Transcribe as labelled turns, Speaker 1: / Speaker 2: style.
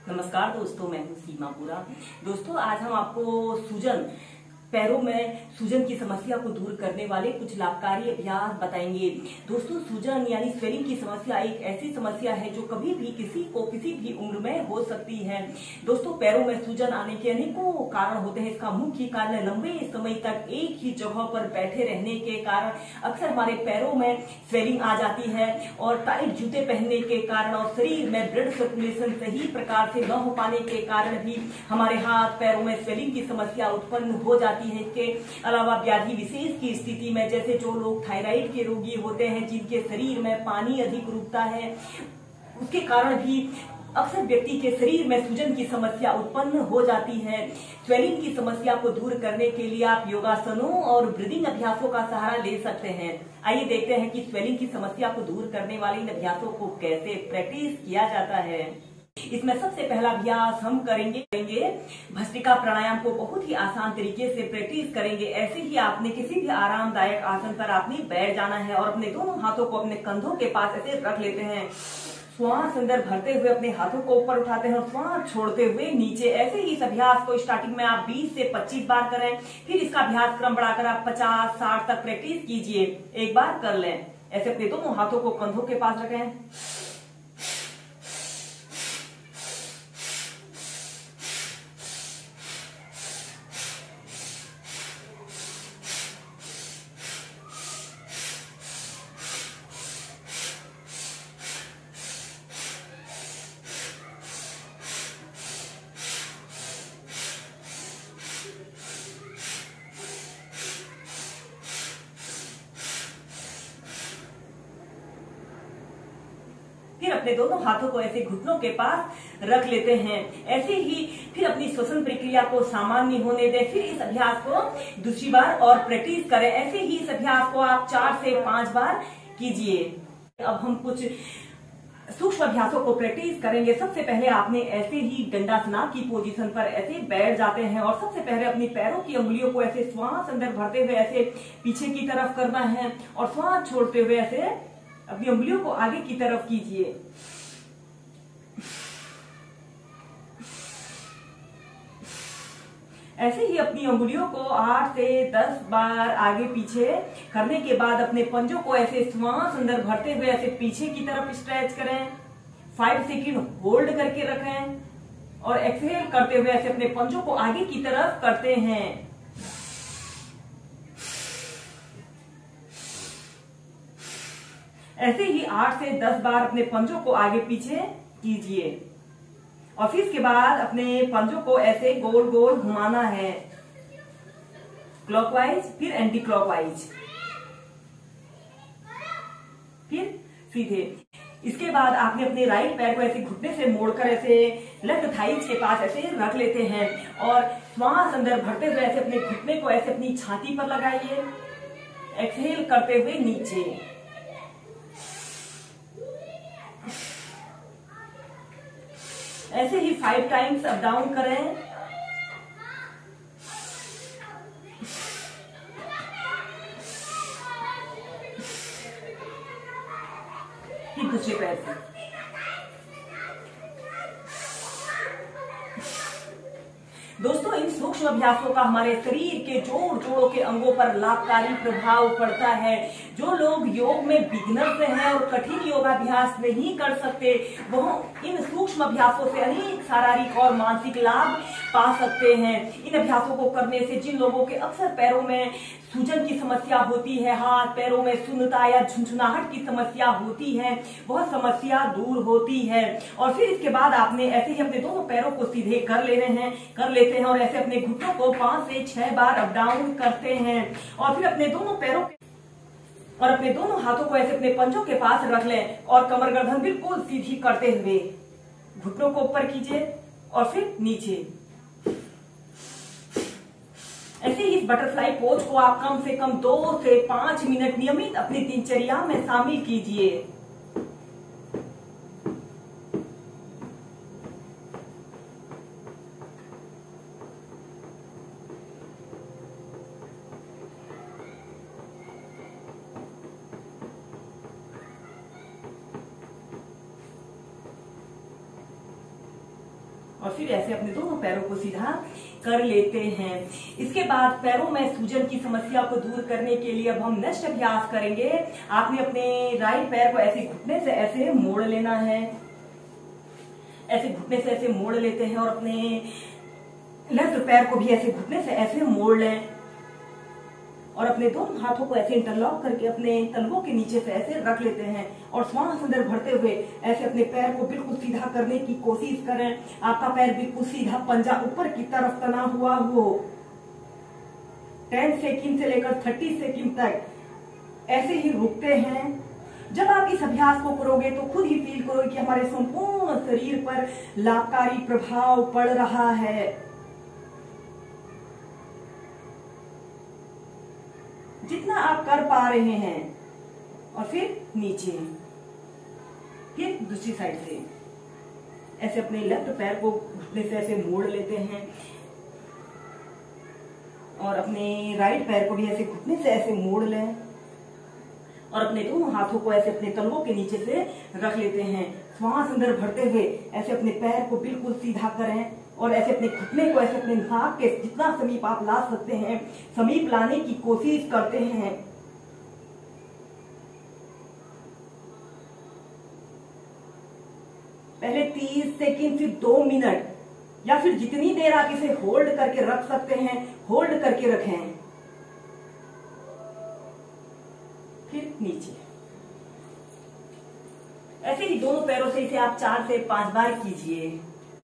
Speaker 1: नमस्कार दोस्तों, मैं हूं सीमा पूरा। दोस्तों, आज हम आपको सूजन, पैरों में सूजन की समस्या को दूर करने वाले कुछ लाभकारी अभ्यास बताएंगे। दोस्तों, सूजन यानी स्वेलिंग की समस्या एक ऐसी समस्या है जो कभी भी किसी को किसी भी उम्र में हो सकती है। दोस्तों, पैरों में सूजन आने के अनेकों कारण होते हैं। इसका मुख्य कारण लंबे समय तक एक ही जगह पर बैठे रहने के कारण अक्सर हमारे पैरों में स्वेलिंग आ जाती है और टाइट जूते पहनने के कारण और शरीर में ब्लड सर्कुलेशन सही प्रकार से न हो पाने के कारण भी हमारे हाथ पैरों में स्वेलिंग की समस्या उत्पन्न हो जाती है। इसके अलावा व्याधि विशेष की स्थिति में, जैसे जो लोग थायराइड के रोगी होते हैं, जिनके शरीर में पानी अधिक रुकता है, उसके कारण भी अक्सर व्यक्ति के शरीर में सूजन की समस्या उत्पन्न हो जाती है। स्वेलिंग की समस्या को दूर करने के लिए आप योगासनों और ब्रीदिंग अभ्यासों का सहारा ले सकते हैं। आइए देखते हैं कि स्वेलिंग की समस्या को दूर करने वाले इन अभ्यासों को कैसे प्रैक्टिस किया जाता है। इसमें सबसे पहला अभ्यास हम करेंगे भस्त्रिका प्राणायाम को बहुत ही आसान तरीके से प्रैक्टिस करेंगे। ऐसे ही आपने किसी भी आरामदायक आसन पर आपने बैठ जाना है और अपने दोनों हाथों को अपने कंधों के पास ऐसे रख लेते हैं। श्वास अंदर भरते हुए अपने हाथों को ऊपर उठाते हैं और श्वास छोड़ते हुए नीचे। ऐसे ही इस अभ्यास को स्टार्टिंग में आप 20 से 25 बार करें, फिर इसका अभ्यास क्रम बढ़ाकर आप 50-60 तक प्रैक्टिस कीजिए। एक बार कर लें। ऐसे अपने दोनों हाथों को कंधों के पास रखें। फिर अपने दोनों हाथों को ऐसे घुटनों के पास रख लेते हैं। ऐसे ही फिर अपनी श्वसन प्रक्रिया को सामान्य होने दें। फिर इस अभ्यास को दूसरी बार और प्रैक्टिस करें। ऐसे ही इस अभ्यास को आप 4 से 5 बार कीजिए। अब हम कुछ सूक्ष्म अभ्यासों को प्रैक्टिस करेंगे। सबसे पहले आपने ऐसे ही दंडासना की पोजीशन पर ऐसे बैठ जाते हैं और सबसे पहले अपनी पैरों की उंगलियों को ऐसे श्वास अंदर भरते हुए ऐसे पीछे की तरफ करना है और श्वास छोड़ते हुए ऐसे अपनी उंगलियों को आगे की तरफ कीजिए। ऐसे ही अपनी उंगलियों को 8 से 10 बार आगे पीछे करने के बाद अपने पंजों को ऐसे श्वास अंदर भरते हुए ऐसे पीछे की तरफ स्ट्रेच करें। 5 सेकंड होल्ड करके रखें और एक्सहेल करते हुए ऐसे अपने पंजों को आगे की तरफ करते हैं। ऐसे ही 8 से 10 बार अपने पंजों को आगे पीछे कीजिए और फिर इसके बाद अपने पंजों को ऐसे गोल गोल घुमाना है, क्लॉकवाइज फिर एंटी क्लॉकवाइज, फिर सीधे। इसके बाद आपने अपने राइट पैर को ऐसे घुटने से मोड़कर ऐसे लेफ्ट थाइज के पास ऐसे रख लेते हैं और श्वास अंदर भरते हुए ऐसे अपने घुटने को ऐसे अपनी छाती पर लगाइए। एक्सहेल करते हुए नीचे। ऐसे ही 5 टाइम्स अप डाउन करें। फिर दूसरे पैर से। दोस्तों, इन सूक्ष्म अभ्यासों का हमारे शरीर के जोड़ जोड़ों के अंगों पर लाभकारी प्रभाव पड़ता है। जो लोग योग में बिगिनर्स हैं और कठिन योगाभ्यास नहीं कर सकते, वह इन सूक्ष्म अभ्यासों से अनेक शारीरिक और मानसिक लाभ पा सकते हैं। इन अभ्यासों को करने से जिन लोगों के अक्सर पैरों में सूजन की समस्या होती है, हाथ पैरों में शून्यता या झुनझुनाहट की समस्या होती है, वह समस्या दूर होती है। और फिर इसके बाद आपने ऐसे ही अपने दोनों पैरों को सीधे कर लेते हैं और ऐसे अपने घुटनों को 5 से 6 बार अप डाउन करते हैं और फिर अपने दोनों हाथों को ऐसे अपने पंजों के पास रख लें और कमर गर्दन बिल्कुल सीधी करते हुए घुटनों को ऊपर कीजिए और फिर नीचे। ऐसे ही इस बटरफ्लाई पोज को आप कम से कम 2 से 5 मिनट नियमित अपनी दिनचर्या में शामिल कीजिए। और फिर ऐसे अपने दोनों पैरों को सीधा कर लेते हैं। इसके बाद पैरों में सूजन की समस्या को दूर करने के लिए अब हम नेक्स्ट अभ्यास करेंगे। आपने अपने राइट पैर को ऐसे घुटने से ऐसे मोड़ लेना है, ऐसे घुटने से ऐसे मोड़ लेते हैं और अपने लेफ्ट पैर को भी ऐसे घुटने से ऐसे मोड़ लें और अपने दोनों हाथों को ऐसे इंटरलॉक करके अपने तलवों के नीचे से ऐसे रख लेते हैं और श्वास अंदर भरते हुए ऐसे अपने पैर को बिल्कुल सीधा करने की कोशिश करें। आपका पैर बिल्कुल सीधा, पंजा ऊपर की तरफ तना हुआ हो। 10 सेकंड से लेकर 30 सेकंड तक ऐसे ही रुकते हैं। जब आप इस अभ्यास को करोगे तो खुद ही फील करोगे कि हमारे संपूर्ण शरीर पर लाभकारी प्रभाव पड़ रहा है। जितना आप कर पा रहे हैं। और फिर नीचे, फिर दूसरी साइड से ऐसे अपने लेफ्ट पैर को घुटने से ऐसे मोड़ लेते हैं और अपने राइट पैर को भी ऐसे घुटने से ऐसे मोड़ लें और अपने दोनों हाथों को ऐसे अपने तलवों के नीचे से रख लेते हैं। श्वास अंदर भरते हुए ऐसे अपने पैर को बिल्कुल सीधा करें और ऐसे अपने घुटने को ऐसे अपने नाक के जितना समीप आप ला सकते हैं समीप लाने की कोशिश करते हैं। पहले 30 सेकंड, फिर 2 मिनट या फिर जितनी देर आप इसे होल्ड करके रख सकते हैं होल्ड करके रखें। फिर नीचे, ऐसे ही दोनों पैरों से इसे आप 4 से 5 बार कीजिए।